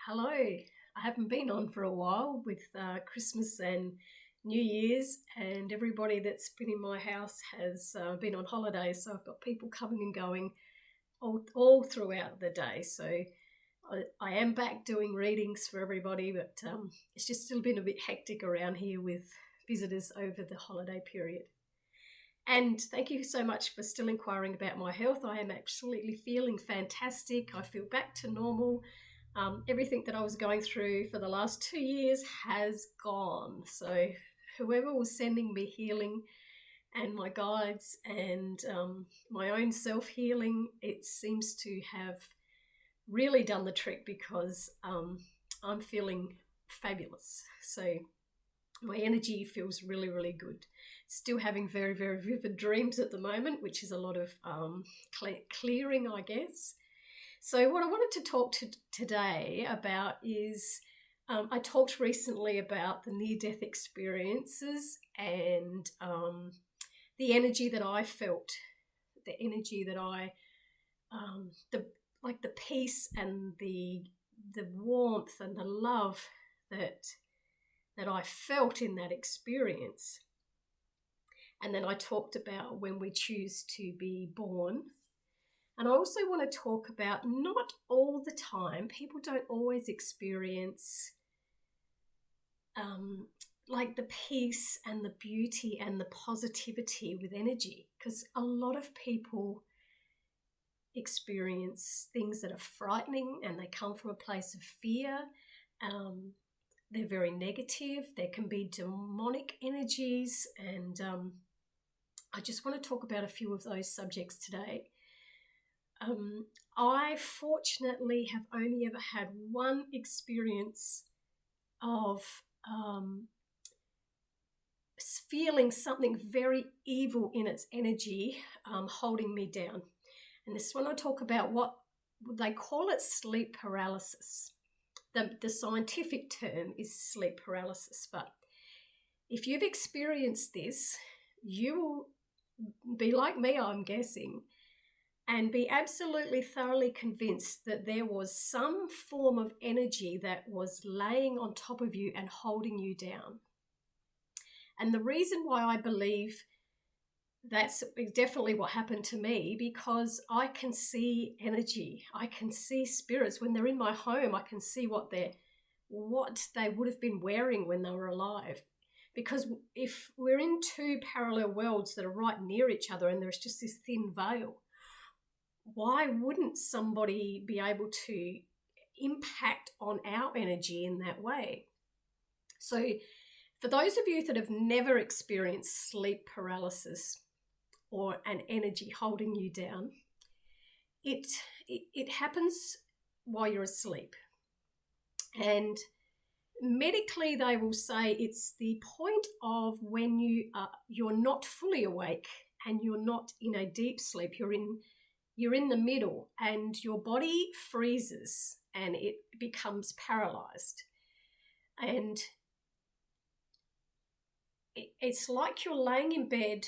Hello. I haven't been on for a while with Christmas and New Year's, and everybody that's been in my house has been on holiday. So I've got people coming and going all throughout the day. So I am back doing readings for everybody, but it's just still been a bit hectic around here with visitors over the holiday period. And thank you so much for still inquiring about my health. I am absolutely feeling fantastic. I feel back to normal. Everything that I was going through for the last 2 years has gone. So whoever was sending me healing and my guides and my own self-healing, it seems to have really done the trick because I'm feeling fabulous. So my energy feels really, really good. Still having very, very vivid dreams at the moment, which is a lot of clearing, I guess. So what I wanted to talk today about is I talked recently about the near-death experiences and the energy that I felt, the energy that the peace and the warmth and the love that I felt in that experience. And then I talked about when we choose to be born. And I also want to talk about not all the time, people don't always experience like the peace and the beauty and the positivity with energy, because a lot of people experience things that are frightening and they come from a place of fear. They're very negative. There can be demonic energies, and I just want to talk about a few of those subjects today. I fortunately have only ever had one experience of feeling something very evil in its energy holding me down. And this one I talk about what they call it sleep paralysis. The scientific term is sleep paralysis, but if you've experienced this, you will be like me, I'm guessing, and be absolutely thoroughly convinced that there was some form of energy that was laying on top of you and holding you down. And the reason why I believe that's definitely what happened to me, because I can see energy. I can see spirits when they're in my home. I can see what they would have been wearing when they were alive. Because if we're in two parallel worlds that are right near each other and there's just this thin veil, why wouldn't somebody be able to impact on our energy in that way? So for those of you that have never experienced sleep paralysis or an energy holding you down, it happens while you're asleep. And medically, they will say it's the point of when you're not fully awake and you're not in a deep sleep. You're in the middle and your body freezes and it becomes paralyzed. And it's like you're laying in bed.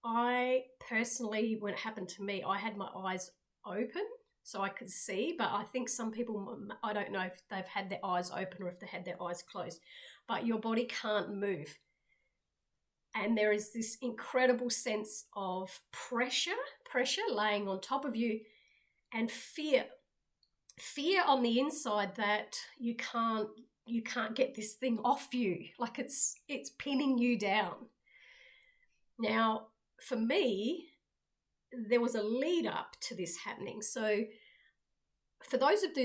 I personally, when it happened to me, I had my eyes open so I could see, but I think some people, I don't know if they've had their eyes open or if they had their eyes closed, but your body can't move. And there is this incredible sense of pressure laying on top of you, and fear on the inside that you can't get this thing off you, like it's pinning you down. Now, for me, there was a lead up to this happening. So for those of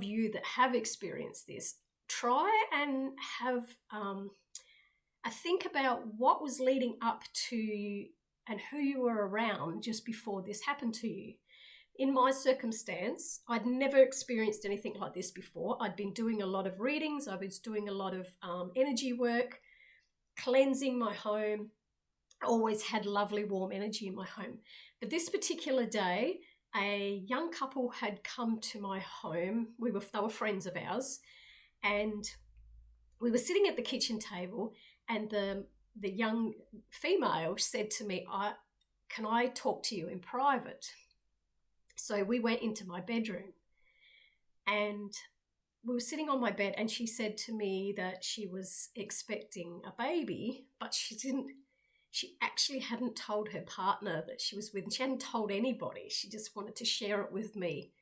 you that have experienced this, try and have a think about what was leading up to and who you were around just before this happened to you. In my circumstance, I'd never experienced anything like this before. I'd been doing a lot of readings. I was doing a lot of energy work, cleansing my home. Always had lovely warm energy in my home. But this particular day, a young couple had come to my home. They were friends of ours, and we were sitting at the kitchen table, and the young female said to me, can I talk to you in private? So we went into my bedroom, and we were sitting on my bed, and she said to me that she was expecting a baby, but she actually hadn't told her partner that she was with, and she hadn't told anybody. She just wanted to share it with me.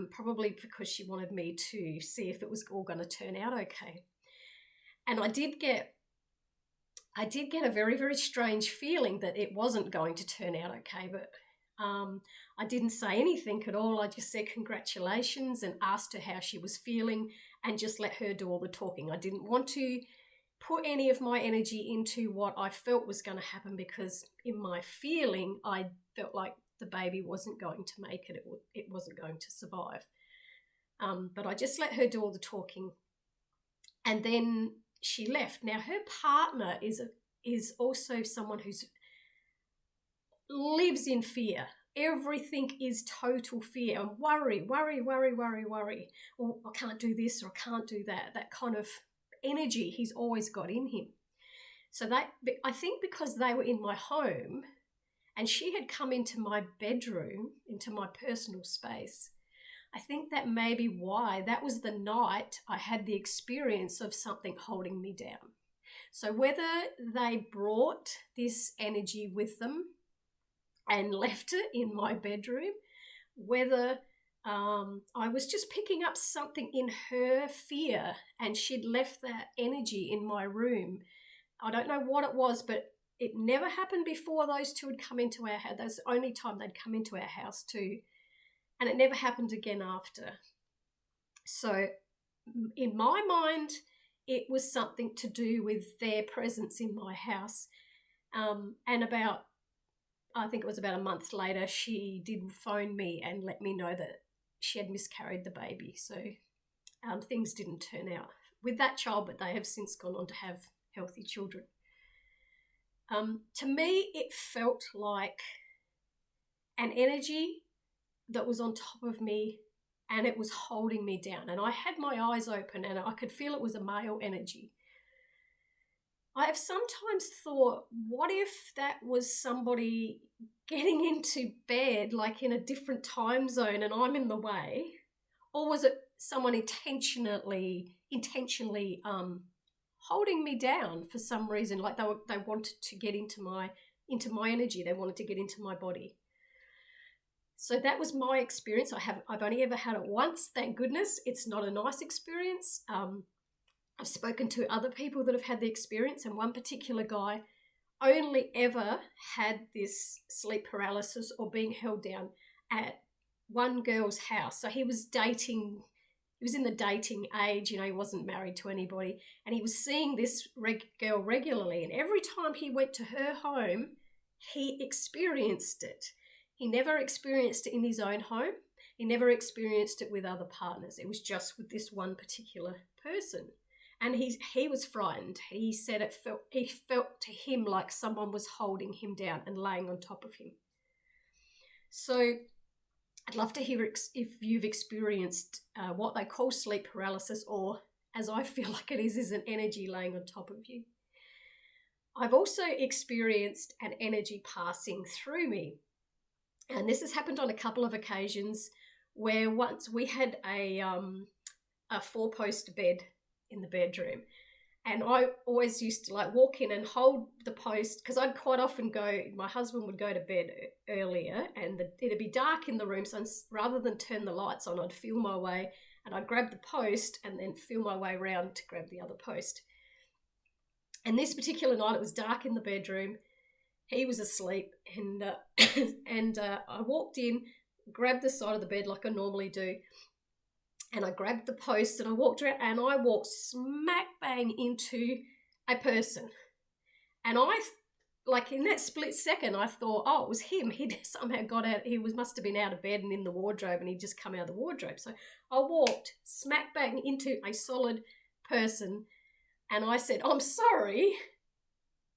Probably because she wanted me to see if it was all going to turn out okay. And I did get a very, very strange feeling that it wasn't going to turn out okay, but I didn't say anything at all. I just said congratulations and asked her how she was feeling and just let her do all the talking. I didn't want to put any of my energy into what I felt was going to happen, because in my feeling, I felt like the baby wasn't going to make it. It wasn't going to survive. But I just let her do all the talking. And then she left. Now, her partner is also someone who lives in fear. Everything is total fear and worry. Or I can't do this, or I can't do that. That kind of energy he's always got in him. So I think because they were in my home and she had come into my bedroom, into my personal space, I think that may be why that was the night I had the experience of something holding me down. So whether they brought this energy with them and left it in my bedroom, whether I was just picking up something in her fear and she'd left that energy in my room. I don't know what it was, but it never happened before those two had come into our house. That's the only time they'd come into our house too. And it never happened again after. So in my mind, it was something to do with their presence in my house. And I think it was about a month later, she did phone me and let me know that she had miscarried the baby. So things didn't turn out with that child, but they have since gone on to have healthy children. To me, it felt like an energy that was on top of me, and it was holding me down. And I had my eyes open and I could feel it was a male energy. I have sometimes thought, what if that was somebody getting into bed like in a different time zone and I'm in the way? Or was it someone intentionally holding me down for some reason? Like they wanted to get into my energy. They wanted to get into my body. So that was my experience. I've only ever had it once, thank goodness. It's not a nice experience. I've spoken to other people that have had the experience, and one particular guy only ever had this sleep paralysis or being held down at one girl's house. So he was in the dating age, he wasn't married to anybody, and he was seeing this girl regularly, and every time he went to her home, he experienced it. He never experienced it in his own home. He never experienced it with other partners. It was just with this one particular person. And he was frightened. He said it felt to him like someone was holding him down and laying on top of him. So I'd love to hear if you've experienced what they call sleep paralysis, or as I feel like it is an energy laying on top of you. I've also experienced an energy passing through me. And this has happened on a couple of occasions, where once we had a 4-post bed in the bedroom, and I always used to walk in and hold the post, because I'd quite often my husband would go to bed earlier and it'd be dark in the room, so rather than turn the lights on, I'd feel my way and I'd grab the post and then feel my way around to grab the other post. And this particular night it was dark in the bedroom. He was asleep, and I walked in, grabbed the side of the bed like I normally do, and I grabbed the post and I walked around, and I walked smack bang into a person. And in that split second, I thought, oh, it was him. He'd somehow got out. Must have been out of bed and in the wardrobe, and he'd just come out of the wardrobe. So I walked smack bang into a solid person, and I said, I'm sorry.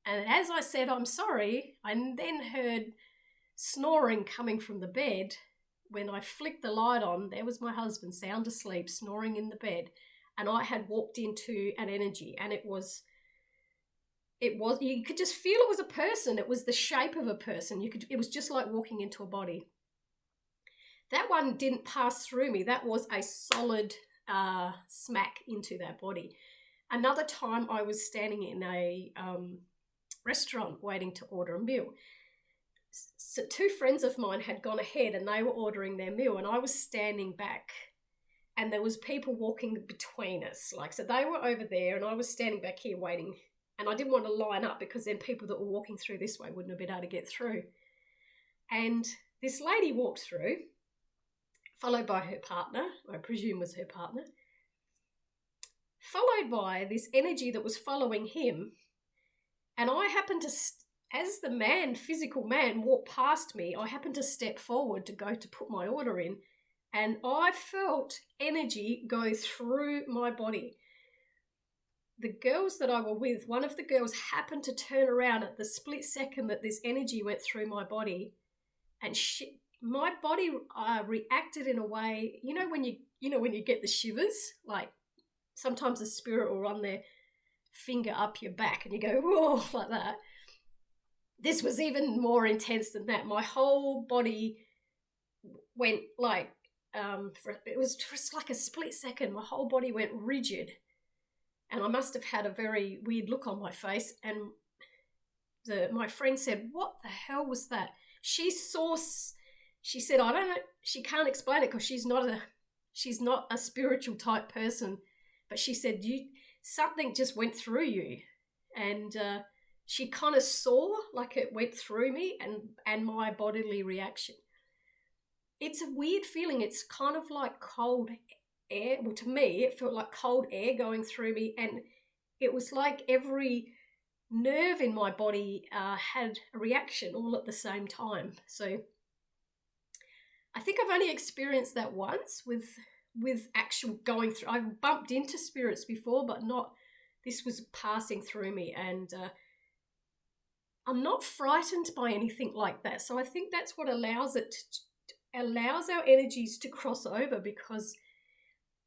And as I said, I'm sorry, I then heard snoring coming from the bed. When I flicked the light on, there was my husband sound asleep, snoring in the bed. And I had walked into an energy, and it was, you could just feel it was a person. It was the shape of a person. It was just like walking into a body. That one didn't pass through me. That was a solid smack into that body. Another time I was standing in a restaurant waiting to order a meal. So 2 friends of mine had gone ahead and they were ordering their meal, and I was standing back, and there was people walking between us. So they were over there and I was standing back here waiting, and I didn't want to line up because then people that were walking through this way wouldn't have been able to get through. And this lady walked through, followed by her partner, I presume was her partner, followed by this energy that was following him. And I happened to, as the man, physical man, walked past me, I happened to step forward to go to put my order in, and I felt energy go through my body. The girls that I were with, one of the girls happened to turn around at the split second that this energy went through my body, and my body reacted in a way, when you get the shivers, like sometimes the spirit will run their finger up your back and you go, whoa, like that. This was even more intense than that. My whole body went like, it was just like a split second, my whole body went rigid. And I must have had a very weird look on my face. And my friend said, what the hell was that? She said, I don't know, she can't explain it because she's not a spiritual type person. But she said, something just went through you. And she kind of saw like it went through me and my bodily reaction. It's a weird feeling. It's kind of like cold air. Well, to me, it felt like cold air going through me. And it was like every nerve in my body had a reaction all at the same time. So I think I've only experienced that once with actual going through. I've bumped into spirits before, but not, this was passing through me. And I'm not frightened by anything like that. So I think that's what allows our energies to cross over, because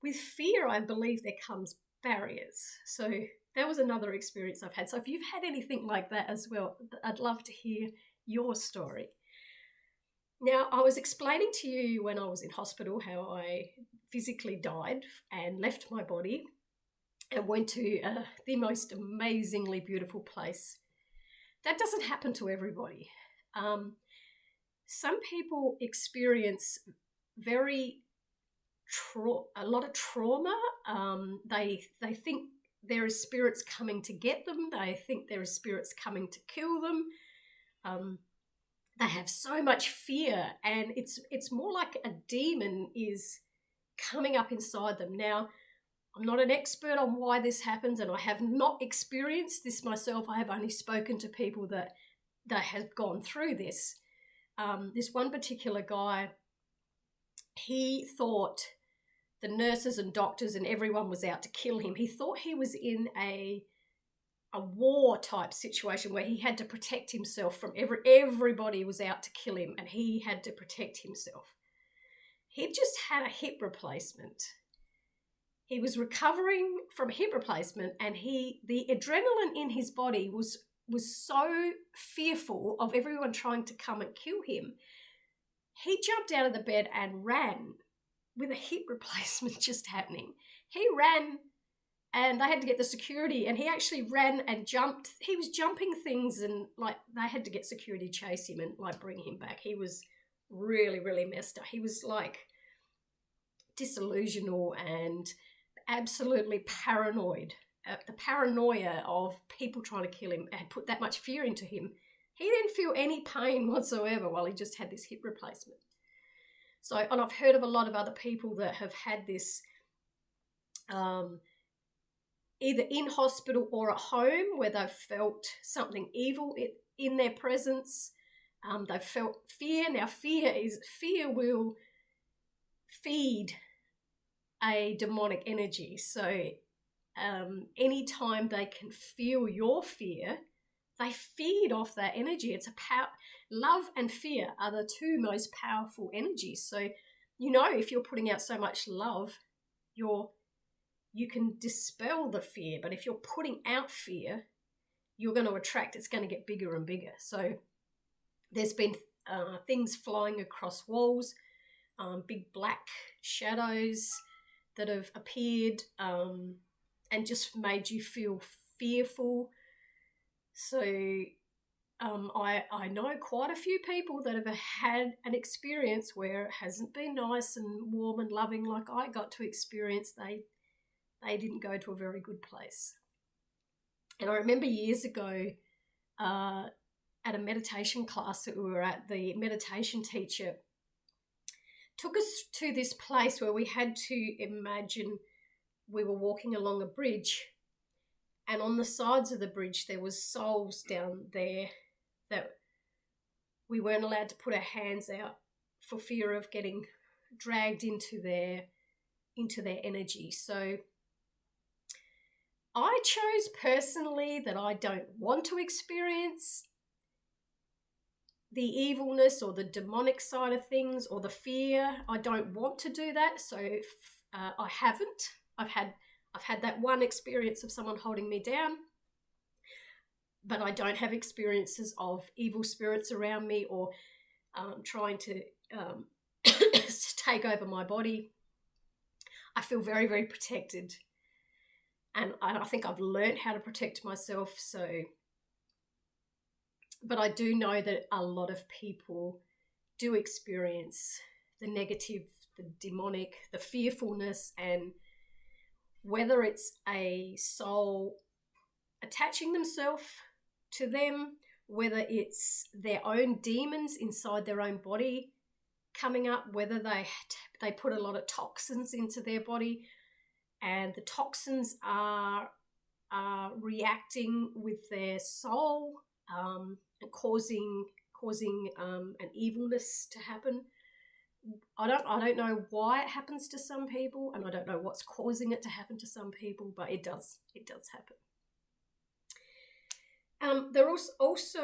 with fear, I believe there comes barriers. So that was another experience I've had. So if you've had anything like that as well, I'd love to hear your story. Now, I was explaining to you when I was in hospital how I physically died and left my body and went to the most amazingly beautiful place. That doesn't happen to everybody. Some people experience a lot of trauma. They think there is spirits coming to get them. They think there is spirits coming to kill them. They have so much fear, and it's more like a demon is coming up inside them. Now, I'm not an expert on why this happens, and I have not experienced this myself. I have only spoken to people that have gone through this. This one particular guy, he thought the nurses and doctors and everyone was out to kill him. He thought he was in a war type situation where he had to protect himself from everybody was out to kill him, and he had to protect himself. He just had a hip replacement. He was recovering from a hip replacement, and the adrenaline in his body was so fearful of everyone trying to come and kill him. He jumped out of the bed and ran with a hip replacement just happening. He ran, and they had to get the security, and he actually ran and jumped. He was jumping things, and like they had to get security chase him and like bring him back. He was really, really messed up. He was like disillusional and absolutely paranoid. The paranoia of people trying to kill him had put that much fear into him. He didn't feel any pain whatsoever while he just had this hip replacement. So, and I've heard of a lot of other people that have had this either in hospital or at home, where they've felt something evil in their presence. They've felt fear. Now, fear will feed a demonic energy. So anytime they can feel your fear, they feed off that energy. It's love and fear are the two most powerful energies. So, if you're putting out so much love, you can dispel the fear. But if you're putting out fear, you're going to attract, it's going to get bigger and bigger. So there's been things flying across walls, big black shadows, that have appeared and just made you feel fearful. So I know quite a few people that have had an experience where it hasn't been nice and warm and loving like I got to experience. They didn't go to a very good place. And I remember years ago at a meditation class that we were at, the meditation teacher took us to this place where we had to imagine we were walking along a bridge, and on the sides of the bridge there was souls down there that we weren't allowed to put our hands out for fear of getting dragged into their energy. So I chose personally that I don't want to experience the evilness or the demonic side of things or the fear. I don't want to do that, so I haven't. I've had that one experience of someone holding me down, but I don't have experiences of evil spirits around me or trying to take over my body. I feel very, very protected, and I think I've learned how to protect myself. But I do know that a lot of people do experience the negative, the demonic, the fearfulness, and whether it's a soul attaching themselves to them, whether it's their own demons inside their own body coming up, whether they put a lot of toxins into their body, and the toxins are reacting with their soul and causing an evilness to happen. I don't know why it happens to some people, and I don't know what's causing it to happen to some people, but it does happen. There was also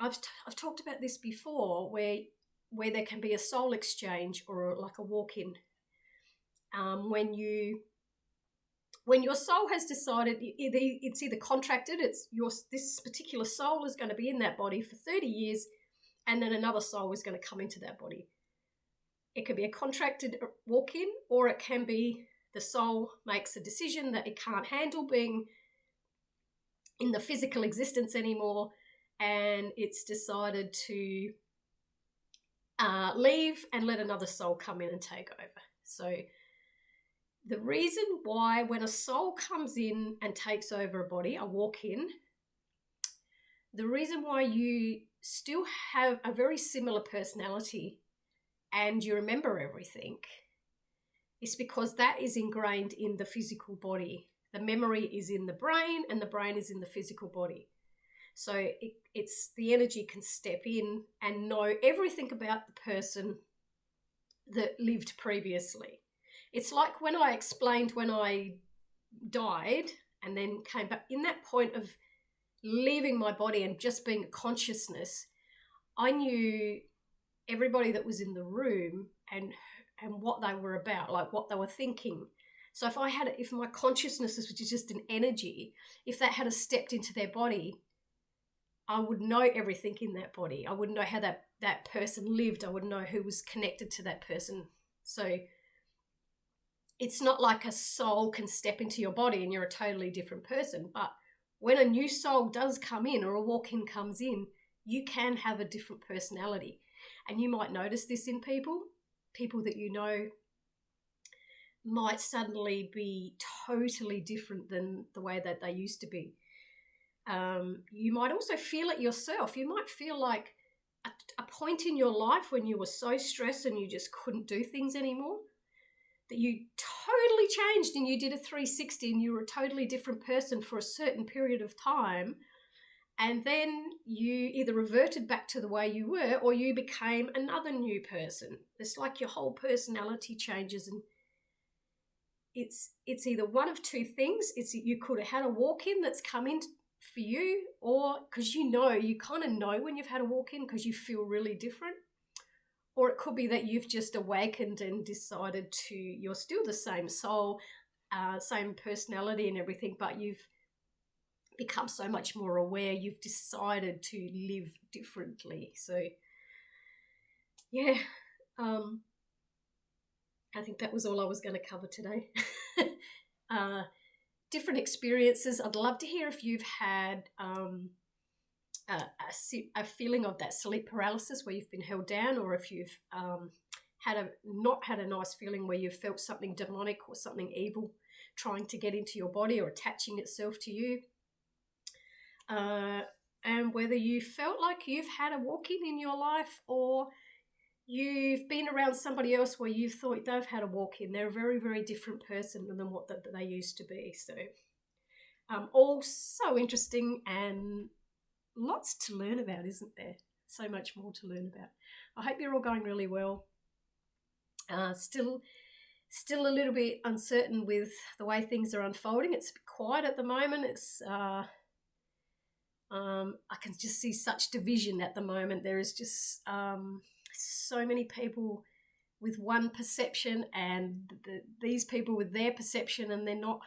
I've talked about this before, where there can be a soul exchange or like a walk-in. When your soul has decided it's either contracted, this particular soul is going to be in that body for 30 years, and then another soul is going to come into that body. It could be a contracted walk-in, or it can be the soul makes a decision that it can't handle being in the physical existence anymore, and it's decided to leave and let another soul come in and take over. So the reason why when a soul comes in and takes over a body, a walk-in, the reason why you still have a very similar personality and you remember everything is because that is ingrained in the physical body. The memory is in the brain, and the brain is in the physical body. So it's the energy can step in and know everything about the person that lived previously. It's like when I explained when I died and then came back, in that point of leaving my body and just being a consciousness, I knew everybody that was in the room and what they were about, like what they were thinking. So if my consciousness was just an energy, if that had stepped into their body, I would know everything in that body. I would know how that person lived. I would know who was connected to that person. So it's not like a soul can step into your body and you're a totally different person. But when a new soul does come in or a walk-in comes in, you can have a different personality. And you might notice this in people that you know might suddenly be totally different than the way that they used to be. You might also feel it yourself. You might feel like a point in your life when you were so stressed and you just couldn't do things anymore, that you totally changed and you did a 360 and you were a totally different person for a certain period of time, and then you either reverted back to the way you were or you became another new person. It's like your whole personality changes, and it's either one of two things. You could have had a walk-in that's come in for you, or because you kind of know when you've had a walk-in because you feel really different. Or it could be that you've just awakened and decided you're still the same soul, same personality and everything, but you've become so much more aware. You've decided to live differently. So, yeah. I think that was all I was going to cover today. Different experiences. I'd love to hear if you've had a feeling of that sleep paralysis where you've been held down, or if you've not had a nice feeling where you've felt something demonic or something evil trying to get into your body or attaching itself to you. And whether you felt like you've had a walk-in in your life, or you've been around somebody else where you've thought they've had a walk-in. They're a very, very different person than what they used to be. So all so interesting and lots to learn about, isn't there? So much more to learn about. I hope you're all going really well. Still a little bit uncertain with the way things are unfolding. It's quiet at the moment. It's I can just see such division at the moment. There is just so many people with one perception, and these people with their perception, and they're not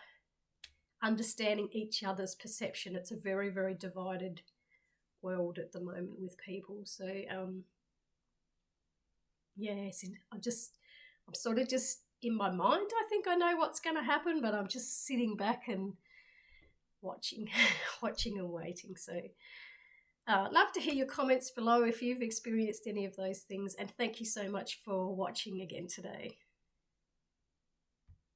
understanding each other's perception. It's a very, very divided world at the moment with people. So yes, I'm sort of just in my mind, I think I know what's going to happen, but I'm just sitting back and watching and waiting. So love to hear your comments below if you've experienced any of those things, and thank you so much for watching again today.